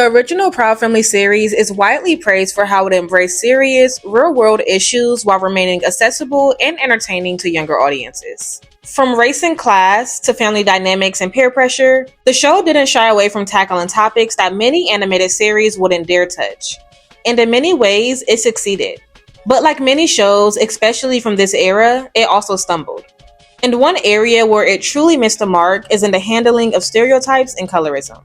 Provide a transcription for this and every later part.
The original Proud Family series is widely praised for how it embraced serious, real-world issues while remaining accessible and entertaining to younger audiences. From race and class to family dynamics and peer pressure, the show didn't shy away from tackling topics that many animated series wouldn't dare touch. And in many ways, it succeeded. But like many shows, especially from this era, it also stumbled. And one area where it truly missed the mark is in the handling of stereotypes and colorism.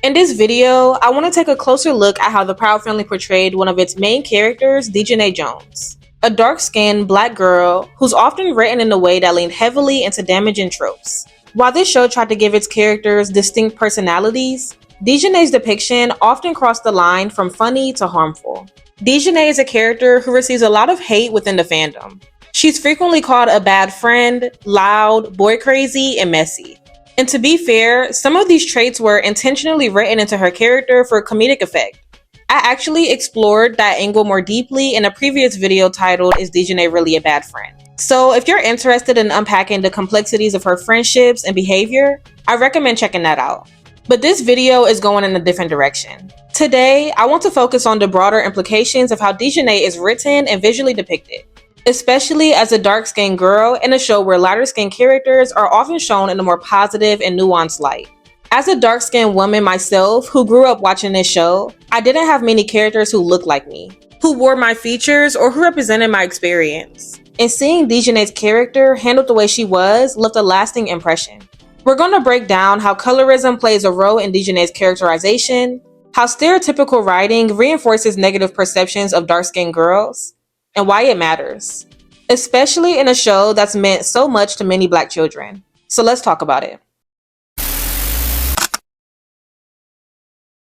In this video, I want to take a closer look at how the Proud Family portrayed one of its main characters, Dijonay Jones, a dark-skinned black girl who's often written in a way that leaned heavily into damaging tropes. While this show tried to give its characters distinct personalities, Dijonay's depiction often crossed the line from funny to harmful. Dijonay is a character who receives a lot of hate within the fandom. She's frequently called a bad friend, loud, boy crazy, and messy. And to be fair, some of these traits were intentionally written into her character for comedic effect. I actually explored that angle more deeply in a previous video titled, "Is Dijonay Really a Bad Friend?" So if you're interested in unpacking the complexities of her friendships and behavior, I recommend checking that out. But this video is going in a different direction. Today, I want to focus on the broader implications of how Dijonay is written and visually depicted, especially as a dark-skinned girl in a show where lighter-skinned characters are often shown in a more positive and nuanced light. As a dark-skinned woman myself who grew up watching this show, I didn't have many characters who looked like me, who wore my features, or who represented my experience. And seeing Dijonay's character handled the way she was left a lasting impression. We're going to break down how colorism plays a role in Dijonay's characterization, how stereotypical writing reinforces negative perceptions of dark-skinned girls, and why it matters, especially in a show that's meant so much to many Black children. So let's talk about it.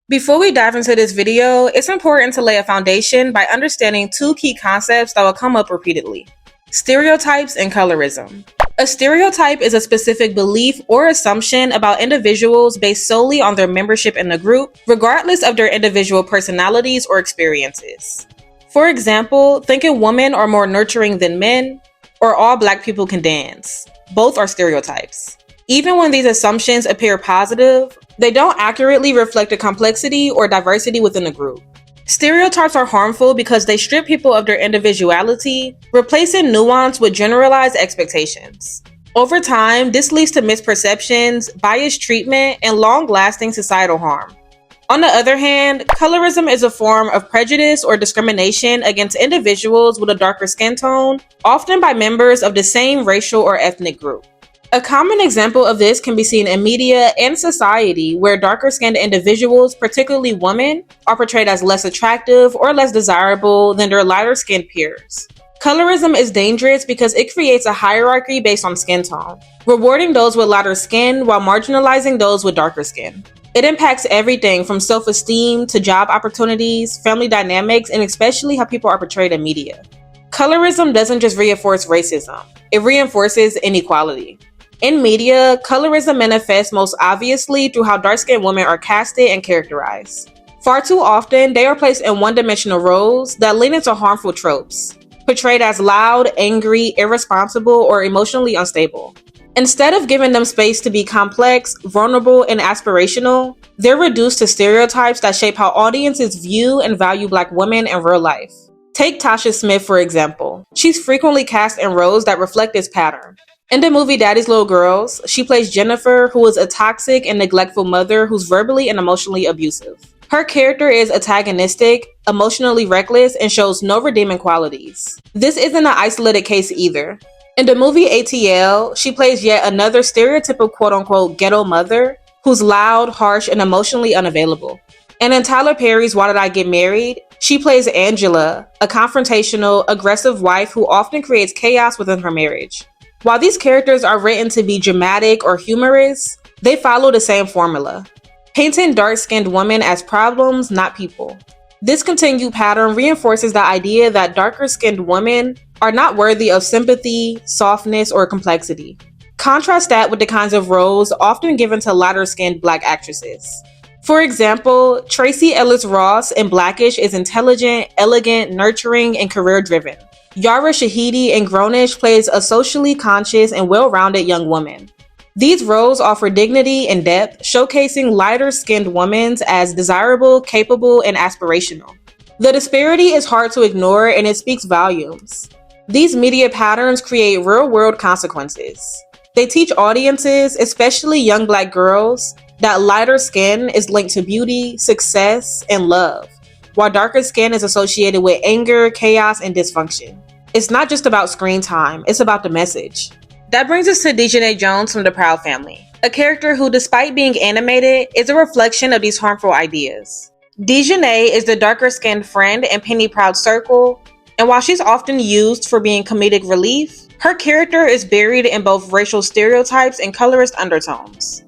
Before we dive into this video, it's important to lay a foundation by understanding two key concepts that will come up repeatedly: stereotypes and colorism. A stereotype is a specific belief or assumption about individuals based solely on their membership in the group, regardless of their individual personalities or experiences. For example, thinking women are more nurturing than men, or all Black people can dance. Both are stereotypes. Even when these assumptions appear positive, they don't accurately reflect the complexity or diversity within the group. Stereotypes are harmful because they strip people of their individuality, replacing nuance with generalized expectations. Over time, this leads to misperceptions, biased treatment, and long-lasting societal harm. On the other hand, colorism is a form of prejudice or discrimination against individuals with a darker skin tone, often by members of the same racial or ethnic group. A common example of this can be seen in media and society, where darker-skinned individuals, particularly women, are portrayed as less attractive or less desirable than their lighter-skinned peers. Colorism is dangerous because it creates a hierarchy based on skin tone, rewarding those with lighter skin while marginalizing those with darker skin. It impacts everything from self-esteem to job opportunities, family dynamics, and especially how people are portrayed in media. Colorism doesn't just reinforce racism, it reinforces inequality. In media, colorism manifests most obviously through how dark-skinned women are casted and characterized. Far too often, they are placed in one-dimensional roles that lean into harmful tropes, portrayed as loud, angry, irresponsible, or emotionally unstable. Instead of giving them space to be complex, vulnerable, and aspirational, they're reduced to stereotypes that shape how audiences view and value Black women in real life. Take Tasha Smith, for example. She's frequently cast in roles that reflect this pattern. In the movie Daddy's Little Girls, she plays Jennifer, who is a toxic and neglectful mother who's verbally and emotionally abusive. Her character is antagonistic, emotionally reckless, and shows no redeeming qualities. This isn't an isolated case either. In the movie ATL, she plays yet another stereotypical quote-unquote ghetto mother who's loud, harsh, and emotionally unavailable. And in Tyler Perry's Why Did I Get Married, she plays Angela, a confrontational, aggressive wife who often creates chaos within her marriage. While these characters are written to be dramatic or humorous, they follow the same formula, painting dark-skinned women as problems, not people. This continued pattern reinforces the idea that darker-skinned women are not worthy of sympathy, softness, or complexity. Contrast that with the kinds of roles often given to lighter-skinned Black actresses. For example, Tracee Ellis Ross in Blackish is intelligent, elegant, nurturing, and career-driven. Yara Shahidi in Grownish plays a socially conscious and well-rounded young woman. These roles offer dignity and depth, showcasing lighter-skinned women as desirable, capable, and aspirational. The disparity is hard to ignore, and it speaks volumes. These media patterns create real-world consequences. They teach audiences, especially young Black girls, that lighter skin is linked to beauty, success, and love, while darker skin is associated with anger, chaos, and dysfunction. It's not just about screen time, it's about the message. That brings us to Dijonay Jones from the Proud Family, a character who, despite being animated, is a reflection of these harmful ideas. Dijonay is the darker-skinned friend in Penny Proud's circle, and while she's often used for being comedic relief, her character is buried in both racial stereotypes and colorist undertones.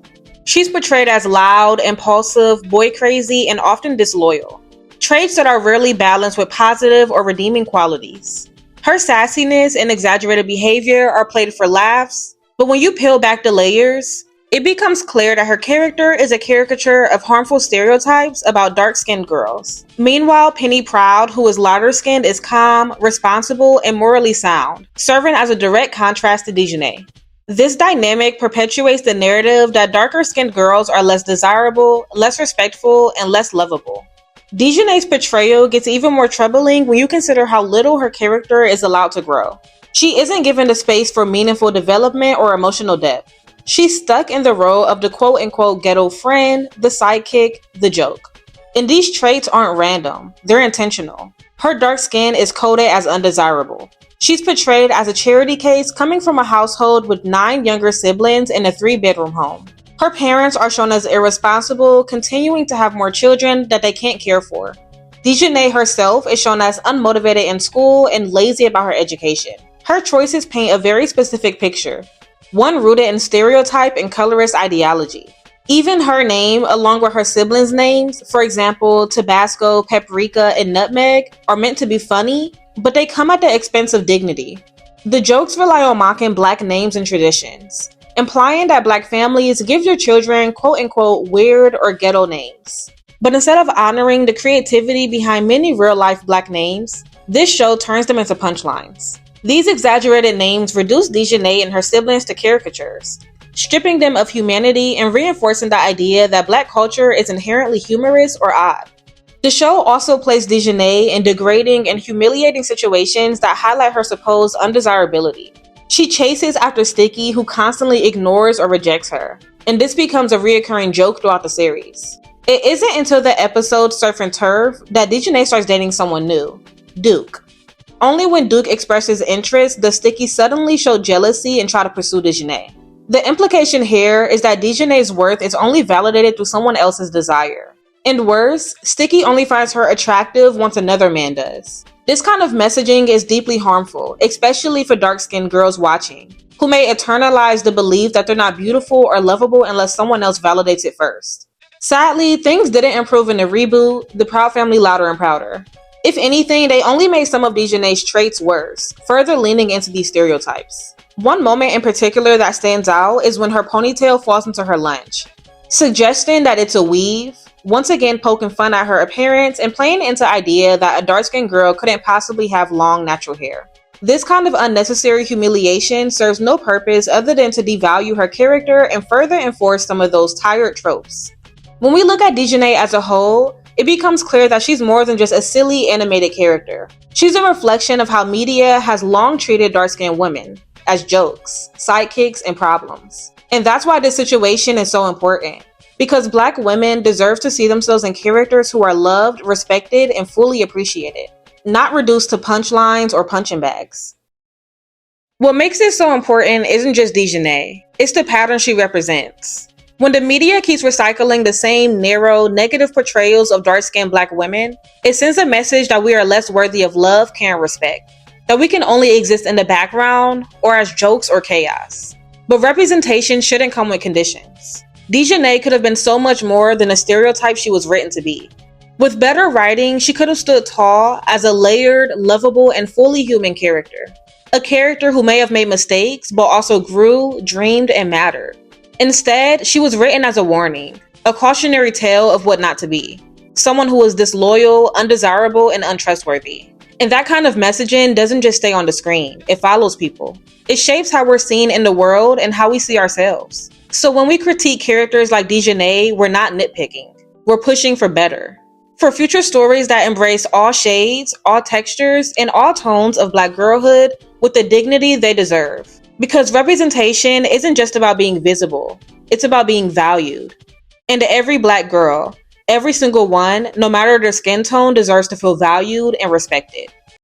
She's portrayed as loud, impulsive, boy-crazy, and often disloyal, traits that are rarely balanced with positive or redeeming qualities. Her sassiness and exaggerated behavior are played for laughs, but when you peel back the layers, it becomes clear that her character is a caricature of harmful stereotypes about dark-skinned girls. Meanwhile, Penny Proud, who is lighter-skinned, is calm, responsible, and morally sound, serving as a direct contrast to Dijonay. This dynamic perpetuates the narrative that darker-skinned girls are less desirable, less respectful, and less lovable. Dijonay's portrayal gets even more troubling when you consider how little her character is allowed to grow. She isn't given the space for meaningful development or emotional depth. She's stuck in the role of the quote-unquote ghetto friend, the sidekick, the joke. And these traits aren't random, they're intentional. Her dark skin is coded as undesirable. She's portrayed as a charity case coming from a household with 9 younger siblings in a 3-bedroom home. Her parents are shown as irresponsible, continuing to have more children that they can't care for. Dijonay herself is shown as unmotivated in school and lazy about her education. Her choices paint a very specific picture, one rooted in stereotype and colorist ideology. Even her name, along with her siblings' names, for example, Tabasco, Paprika, and Nutmeg, are meant to be funny, but they come at the expense of dignity. The jokes rely on mocking Black names and traditions, implying that Black families give your children quote-unquote weird or ghetto names. But instead of honoring the creativity behind many real-life Black names, this show turns them into punchlines. These exaggerated names reduce Dijonay and her siblings to caricatures, stripping them of humanity and reinforcing the idea that Black culture is inherently humorous or odd. The show also places Dijonay in degrading and humiliating situations that highlight her supposed undesirability. She chases after Sticky, who constantly ignores or rejects her, and this becomes a reoccurring joke throughout the series. It isn't until the episode Surf and Turf that Dijonay starts dating someone new, Duke. Only when Duke expresses interest does Sticky suddenly show jealousy and try to pursue Dijonay. The implication here is that Dijonay's worth is only validated through someone else's desire. And worse, Sticky only finds her attractive once another man does. This kind of messaging is deeply harmful, especially for dark-skinned girls watching, who may internalize the belief that they're not beautiful or lovable unless someone else validates it first. Sadly, things didn't improve in the reboot, The Proud Family Louder and Prouder. If anything, they only made some of Dijonay's traits worse, further leaning into these stereotypes. One moment in particular that stands out is when her ponytail falls into her lunch, suggesting that it's a weave, once again poking fun at her appearance and playing into the idea that a dark-skinned girl couldn't possibly have long natural hair. This kind of unnecessary humiliation serves no purpose other than to devalue her character and further enforce some of those tired tropes. When we look at Dijonay as a whole, it becomes clear that she's more than just a silly animated character. She's a reflection of how media has long treated dark-skinned women as jokes, sidekicks, and problems. And that's why this situation is so important. Because Black women deserve to see themselves in characters who are loved, respected, and fully appreciated, not reduced to punchlines or punching bags. What makes it so important isn't just Dijonay, it's the pattern she represents. When the media keeps recycling the same narrow, negative portrayals of dark-skinned Black women, it sends a message that we are less worthy of love, care, and respect. That we can only exist in the background or as jokes or chaos. But representation shouldn't come with conditions. Dijonay could have been so much more than a stereotype she was written to be. With better writing, she could have stood tall as a layered, lovable, and fully human character. A character who may have made mistakes, but also grew, dreamed, and mattered. Instead, she was written as a warning, a cautionary tale of what not to be. Someone who is disloyal, undesirable, and untrustworthy. And that kind of messaging doesn't just stay on the screen, it follows people. It shapes how we're seen in the world and how we see ourselves. So when we critique characters like Dijonay, we're not nitpicking. We're pushing for better. For future stories that embrace all shades, all textures, and all tones of Black girlhood with the dignity they deserve. Because representation isn't just about being visible, it's about being valued. And every Black girl, every single one, no matter their skin tone, deserves to feel valued and respected.